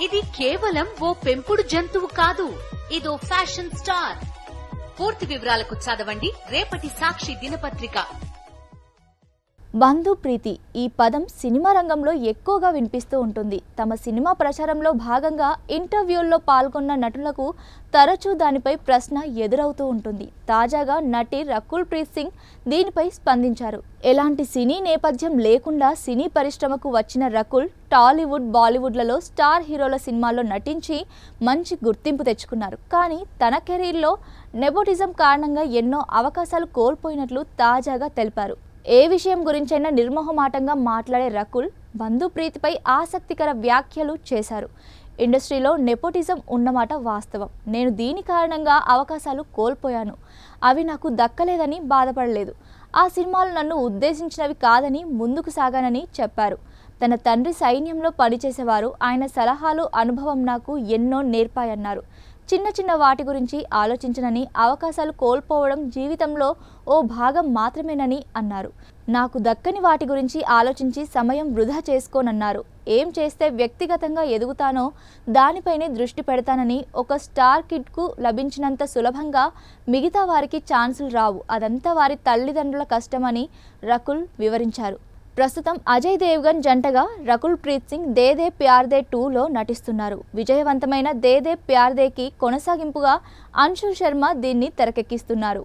ఇది కేవలం ఓ పెంపుడు జంతువు కాదు, ఇదో ఫ్యాషన్ స్టార్. పూర్తి వివరాలకు చదవండి రేపటి సాక్షి దినపత్రిక. బంధుప్రీతి ఈ పదం సినిమా రంగంలో ఎక్కువగా వినిపిస్తూ ఉంటుంది. తమ సినిమా ప్రచారంలో భాగంగా ఇంటర్వ్యూల్లో పాల్గొన్న నటులకు తరచూ దానిపై ప్రశ్న ఎదురవుతూ ఉంటుంది. తాజాగా నటి రకుల్ ప్రీత్ సింగ్ దీనిపై స్పందించారు. ఎలాంటి సినీ నేపథ్యం లేకుండా సినీ పరిశ్రమకు వచ్చిన రకుల్ టాలీవుడ్, బాలీవుడ్లలో స్టార్ హీరోల సినిమాల్లో నటించి మంచి గుర్తింపు తెచ్చుకున్నారు. కానీ తన కెరీర్లో నెపోటిజం కారణంగా ఎన్నో అవకాశాలు కోల్పోయినట్లు తాజాగా తెలిపారు. ఏ విషయం గురించైనా నిర్మోహమాటంగా మాట్లాడే రకుల్ బంధుప్రీతిపై ఆసక్తికర వ్యాఖ్యలు చేశారు. ఇండస్ట్రీలో నెపోటిజం ఉన్నమాట వాస్తవం. నేను దీని కారణంగా అవకాశాలు కోల్పోయాను. అవి నాకు దక్కలేదని బాధపడలేదు. ఆ సినిమాలు నన్ను ఉద్దేశించినవి కాదని ముందుకు సాగానని చెప్పారు. తన తండ్రి సైన్యంలో పనిచేసేవారు. ఆయన సలహాలు, అనుభవం నాకు ఎన్నో నేర్పాయన్నారు. చిన్న చిన్న వాటి గురించి ఆలోచించనని, అవకాశాలు కోల్పోవడం జీవితంలో ఓ భాగం మాత్రమేనని అన్నారు. నాకు దక్కని వాటి గురించి ఆలోచించి సమయం వృధా చేసుకోనన్నారు. ఏం చేస్తే వ్యక్తిగతంగా ఎదుగుతానో దానిపైనే దృష్టి పెడతానని, ఒక స్టార్ కిడ్కు లభించినంత సులభంగా మిగతా వారికి ఛాన్సులు రావు, అదంతా వారి తల్లిదండ్రుల కష్టమని రకుల్ వివరించారు. ప్రస్తుతం అజయ్ దేవ్గన్ జంటగా రకుల్ ప్రీత్ సింగ్ దే దే ప్యార్ దే 2లో నటిస్తున్నారు. విజయవంతమైన దే దే ప్యార్ దేకి కొనసాగింపుగా అంశు శర్మ దీన్ని తెరకెక్కిస్తున్నారు.